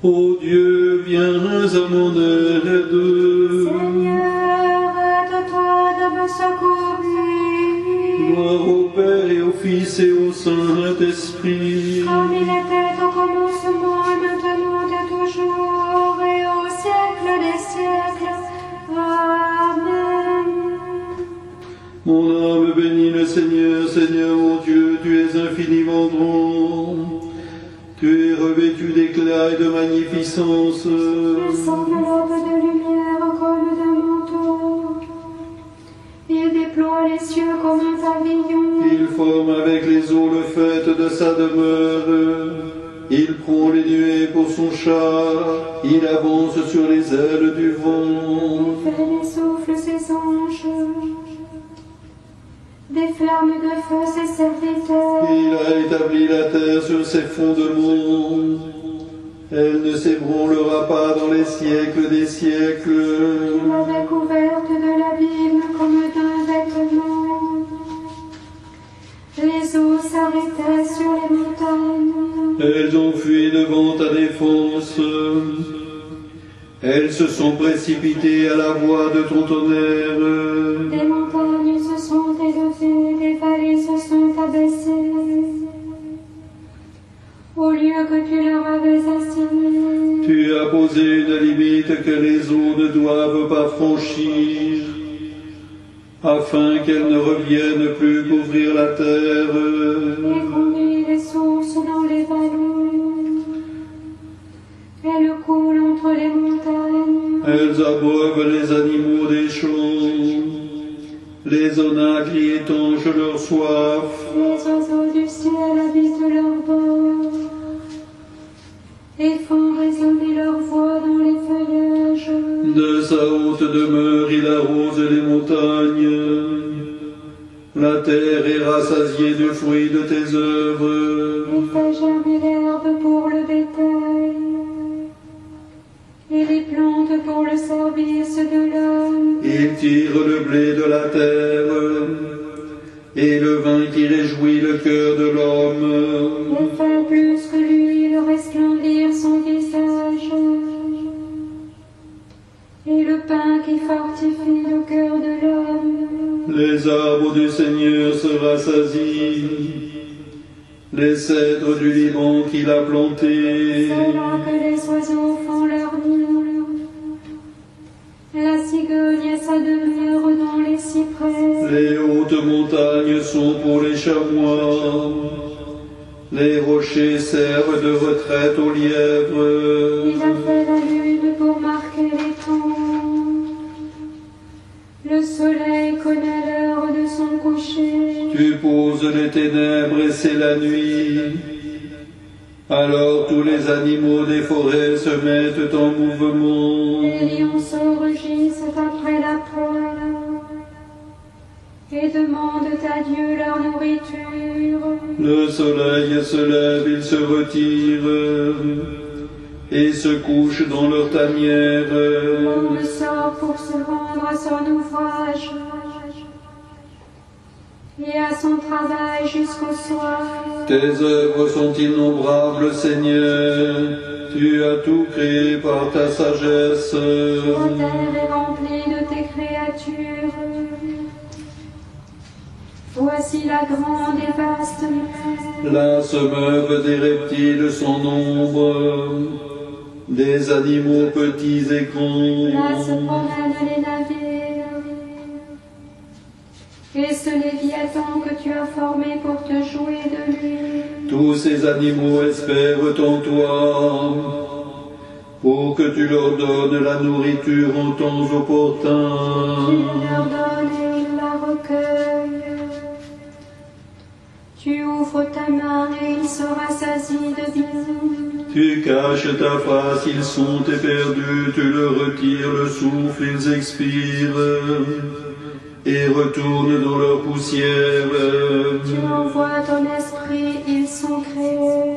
Ô Dieu, viens à mon aide. Seigneur, hâte-toi de me secourir. Gloire au Père et au Fils et au Saint-Esprit. Comme il était au commencement, et maintenant et toujours, et au siècle des siècles. Amen. Mon âme bénit le Seigneur, Seigneur mon Dieu, tu es infiniment grand. Tu es revêtu d'éclat et de magnificence. Il s'enveloppe de lumière comme d'un manteau. Il déploie les cieux comme un pavillon. Il forme avec les eaux le faîte de sa demeure. Il prend les nuées pour son char. Il avance sur les ailes du vent. Il fait les souffles ses anges. Des flammes de feu ses serviteurs. Il a établi la terre sur ses fondements. Elle ne s'ébranlera pas dans les siècles des siècles. Il l'avait couverte de l'abîme comme d'un vêtement. Les eaux s'arrêtaient sur les montagnes. Elles ont fui devant ta défense. Elles se sont précipitées à la voix de ton tonnerre. Des montagnes se sont élevées, des vallées se sont abaissées. Au lieu que tu leur avais assigné. Tu as posé une limite que les eaux ne doivent pas franchir, afin qu'elles ne reviennent plus couvrir la terre. Et conduit les sources dans les vallons. Elles coulent entre les montagnes. Elles abreuvent les animaux des champs, les onagres y étanchent leur soif. Les oiseaux du ciel habitent leur bord et font résonner leur voix dans les feuillages. De sa haute demeure, il arrose les montagnes. La terre est rassasiée du fruit de tes œuvres. Il fait germer l'herbe pour le bétail et les plantes pour le service de l'homme. Il tire le blé de la terre et le vin qui réjouit le cœur de l'homme. Il fait plus que l'huile resplendir son visage et le pain qui fortifie le cœur de l'homme. Les arbres du Seigneur se rassasient, les cèdres du Liban qu'il a plantés. C'est là que les oiseaux font leur nid. La cigogne a sa demeure dans les cyprès. Les hautes montagnes sont pour les chamois, les rochers servent de retraite aux lièvres. Il a fait la lune pour marquer les temps. Le soleil connaît l'heure de son coucher. Tu poses les ténèbres et c'est la nuit. Alors tous les animaux des forêts se mettent en mouvement. Les lions se rugissent après la proie et demandent à Dieu leur nourriture. Le soleil se lève, il se retire et se couche dans leur tanière. L'homme sort pour se rendre à son ouvrage et à son travail jusqu'au soir. Tes œuvres sont innombrables, Seigneur. Tu as tout créé par ta sagesse. La terre est remplie de tes créatures. Voici la grande et vaste mer. Là se meuvent des reptiles sans nombre, des animaux petits et grands. Là se promènent les navires. Et ce Léviathan que tu as formé pour te jouer de lui. Tous ces animaux espèrent en toi, pour que tu leur donnes la nourriture en temps opportun. Tu leur donnes et ils la recueillent. Tu ouvres ta main et ils se rassasient de bien. Tu caches ta face, ils sont éperdus, tu leur retires le souffle, ils expirent et retournent dans leur poussière. Tu envoies ton esprit, ils sont créés.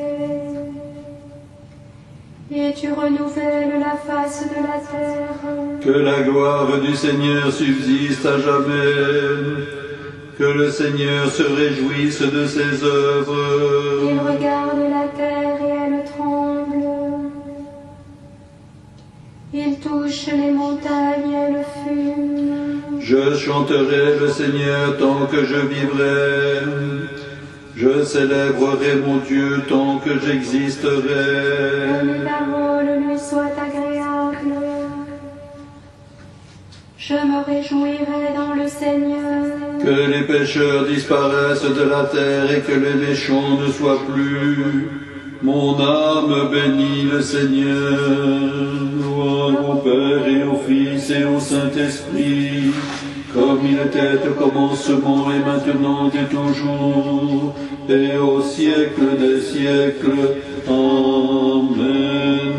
Et tu renouvelles la face de la terre. Que la gloire du Seigneur subsiste à jamais. Que le Seigneur se réjouisse de ses œuvres. Il regarde la terre et elle tremble. touche les montagnes, elles fument. Je chanterai le Seigneur tant que je vivrai. Je célébrerai mon Dieu tant que j'existerai. Que mes paroles lui soient agréables. Je me réjouirai dans le Seigneur. Que les pécheurs disparaissent de la terre et que les méchants ne soient plus. Mon âme bénit le Seigneur. Gloire au Père et au Fils et au Saint-Esprit, comme il était au commencement et maintenant et toujours, et au siècle des siècles. Amen.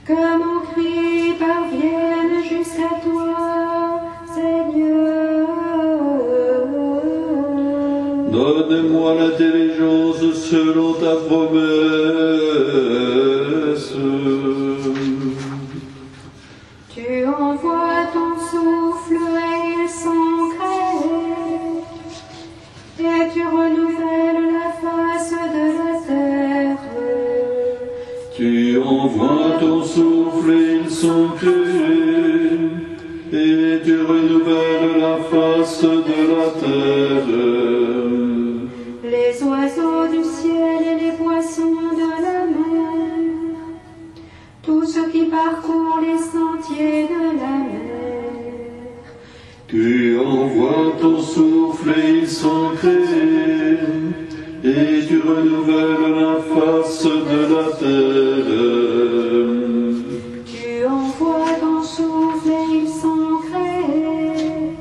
Que mon cri parvienne jusqu'à toi, Seigneur. Donne-moi l'intelligence selon ta promesse. Tu envoies ton souffle et ils sont créés, et tu renouvelles la face de la terre. Tu envoies ton souffle et ils sont créés, et tu renouvelles la face de la terre. Les oiseaux du ciel et les poissons de la mer, tout ce qui parcourt les sentiers de la mer. Tu envoies ton souffle et ils sont créés, et tu renouvelles la face de la terre. Tu envoies ton souffle et ils sont créés,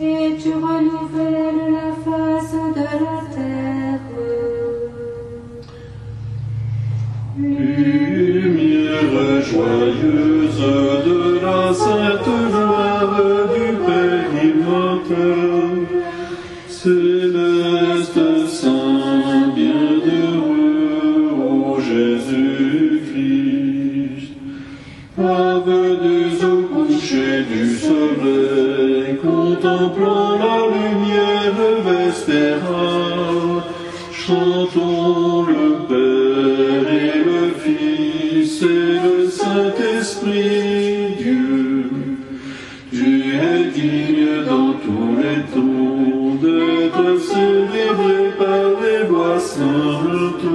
et tu renouvelles la face de la terre. Lumière joyeuse de la sainte gloire du Père immortel, céleste saint bienheureux, ô Jésus-Christ, venus au coucher du soleil, contemplant la lumière vespérale, chantons le Père et le Fils et le Saint-Esprit, Dieu. Tu es digne dans tous les temps d'être célébré par les voix saintes,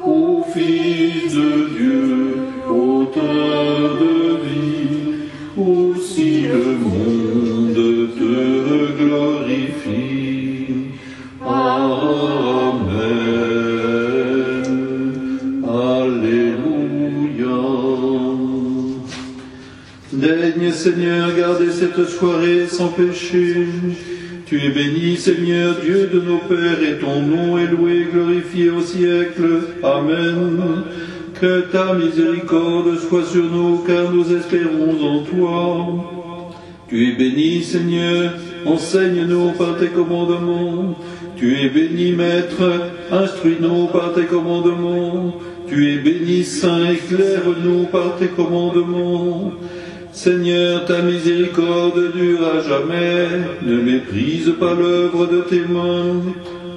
ô Fils de Dieu, auteur de vie, aussi le monde te glorifie. Amen. Alléluia. Daigne, Seigneur, garder cette soirée sans péché. Tu es béni, Seigneur, Dieu de nos pères, et ton nom est loué et glorifié au siècle. Amen. Que ta miséricorde soit sur nous, car nous espérons en toi. Tu es béni, Seigneur, enseigne-nous par tes commandements. Tu es béni, Maître, instruis-nous par tes commandements. Tu es béni, Saint, éclaire-nous par tes commandements. Seigneur, ta miséricorde dure à jamais, ne méprise pas l'œuvre de tes mains.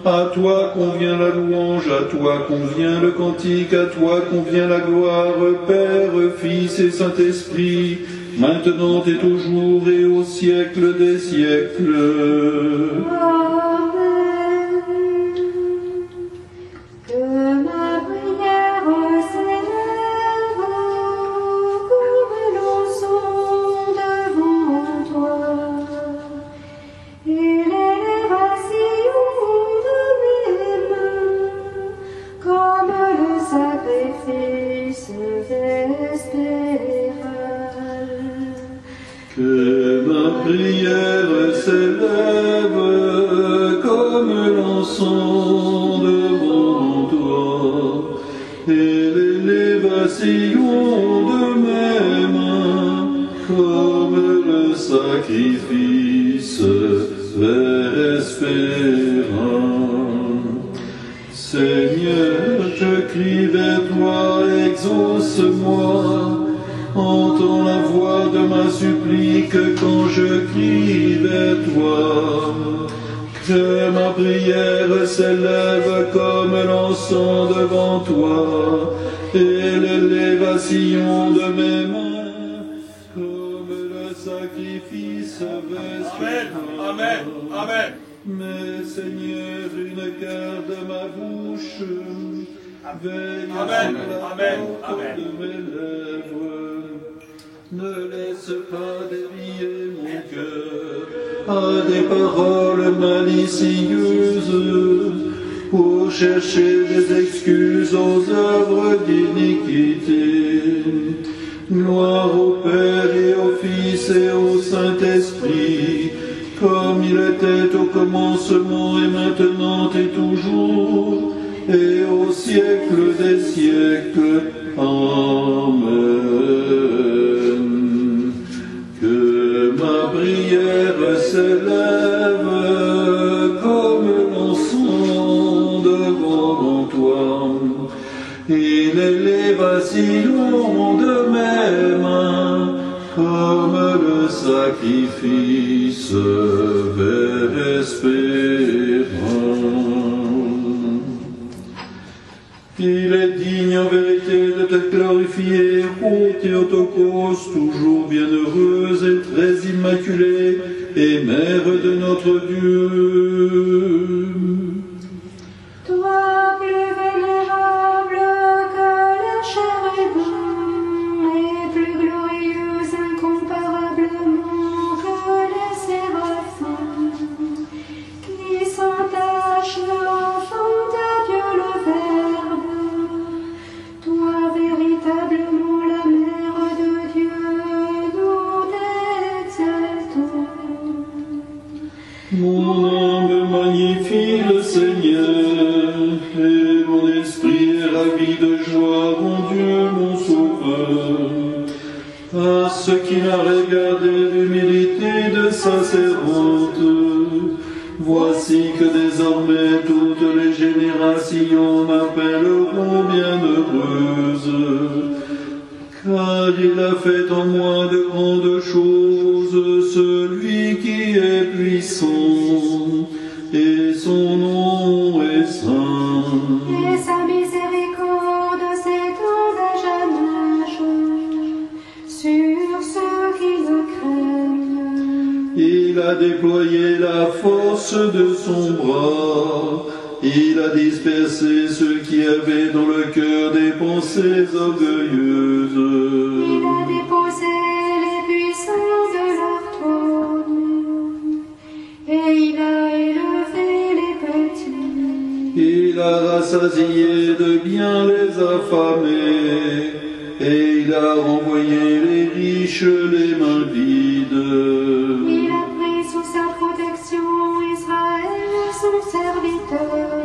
À toi convient la louange, à toi convient le cantique, à toi convient la gloire, Père, Fils et Saint-Esprit, maintenant et toujours et au siècle des siècles. Amen. Que ma prière s'élève comme l'encens devant toi, et l'élévation de mes mains comme le sacrifice vespéral. Que ma prière s'élève comme l'encens devant toi, et l'élévation de mes mains comme le sacrifice vespéral. Seigneur, je crie vers toi, exauce-moi. Entends la voix de ma supplique quand je crie vers toi. Que ma prière s'élève comme l'encens devant toi, et l'élévation de mes mains comme le sacrifice vestimentaire. Amen. Amen. Mais Seigneur, une garde ma bouche, veille Amen. sur la Amen. porte Amen. de mes lèvres. Ne laisse pas dévier mon cœur à des paroles malicieuses pour chercher des excuses aux œuvres d'iniquité. Gloire au Père et au Fils et au Saint-Esprit, comme il était au commencement et maintenant et toujours, et au siècle des siècles. Amen. Que ma prière s'élève comme l'encens devant toi, et l'élévation de mes mains comme le sacrifice espérant. Il est digne en vérité de te glorifier, ô Théotokos, toujours bienheureuse et très immaculée, et mère de notre Dieu. Toi, plus vénérable que les chérubins, et plus glorieuse incomparablement que les séraphins, qui s'entachent l'enfant de Dieu le Verbe, toi, véritablement la mère de Dieu, nous t'exaltons. Mon âme magnifie le Seigneur, et mon esprit est ravi de joie, mon Dieu, mon Sauveur. À ce qu'il a regardé l'humilité de sa servante, voici que désormais toutes les générations m'appelleront bienheureuse, car il a fait en moi de grandes choses, celui qui est puissant, et son nom est saint. Et sa miséricorde s'étend à jamais sur ceux qui le craignent. Il a déployé la force de son bras, il a dispersé ceux qui avaient dans le cœur des pensées orgueilleuses. Il a déposé les puissants de leur trône, et il a élevé les petits. Il a rassasié de bien les affamés, et il a renvoyé les riches les mains vides. Il a pris sous sa protection Israël, son serviteur,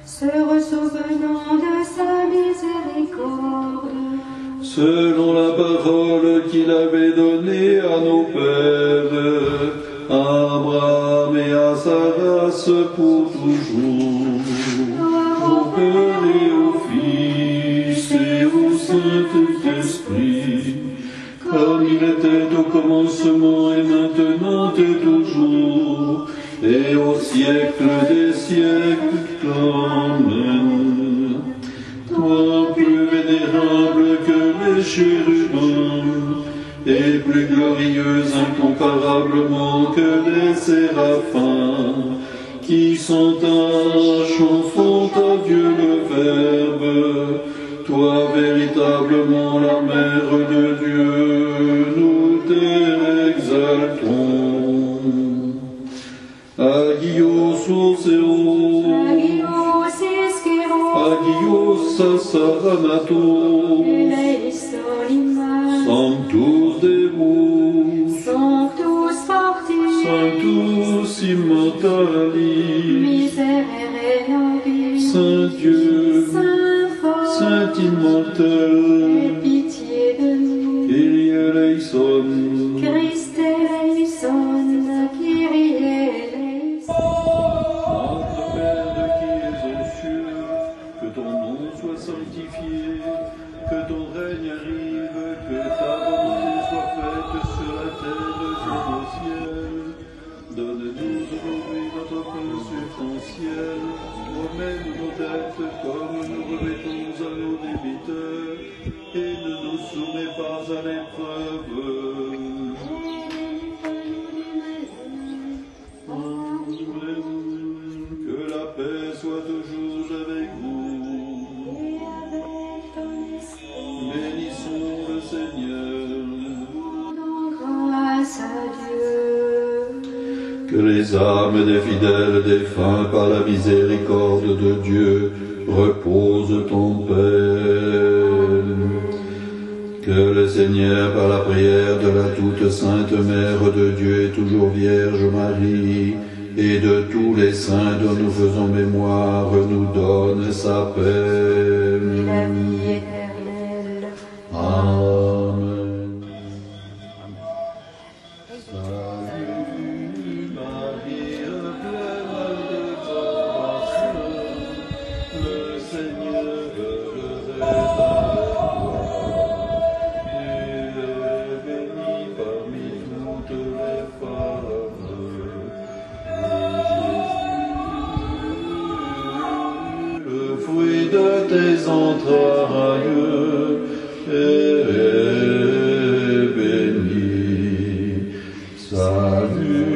se ressouvenant de sa miséricorde. Selon la parole qu'il avait donnée à nos pères, à Abraham et à sa race pour toujours. Au Père et au Fils et au Saint-Esprit, comme il était au commencement et maintenant et toujours, et au siècle des siècles. Amen. Toi, plus vénérable que les chérubins, et plus glorieuse incomparablement que les séraphins, qui s'entachent enfant à Dieu le Verbe, toi véritablement la mère de Dieu, nous t'exaltons. Agios Oseo, Agios Iskeros, Agios Sassaranato, eleison immens, Sanctus Deus, Sanctus Fortis, Sanctus Immortalis, Miserere nobis, Saint Dieu, Saint fort, Saint aie Immortel, pitié de nous. Kyrie eleison. Christe eleison, Kyrie eleison. Notre Père qui es aux cieux, que ton nom soit sanctifié, que ton règne arrive, que ta volonté soit faite sur la terre comme au ciel. Donne-nous aujourd'hui ton ciel, remets-nous nos dettes comme nous remettons à nos débiteurs, et ne nous soumets pas à l'épreuve. Amen. Que la paix soit toujours avec vous. Bénissons le Seigneur. Rendons grâce à Dieu. Que les âmes des fidèles défunts par la miséricorde de Dieu reposent en paix. Que le Seigneur, par la prière de la toute sainte Mère de Dieu et toujours Vierge Marie, et de tous les saints dont nous faisons mémoire, nous donne sa paix. Et la vie éternelle. Amen. Salut Marie, pleine de grâce, le Seigneur est avec toi. Tu es bénie parmi toutes les femmes. Le fruit de tes entrailles est béni. Salut,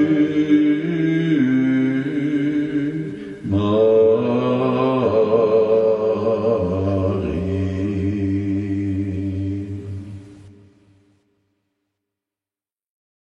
Marie.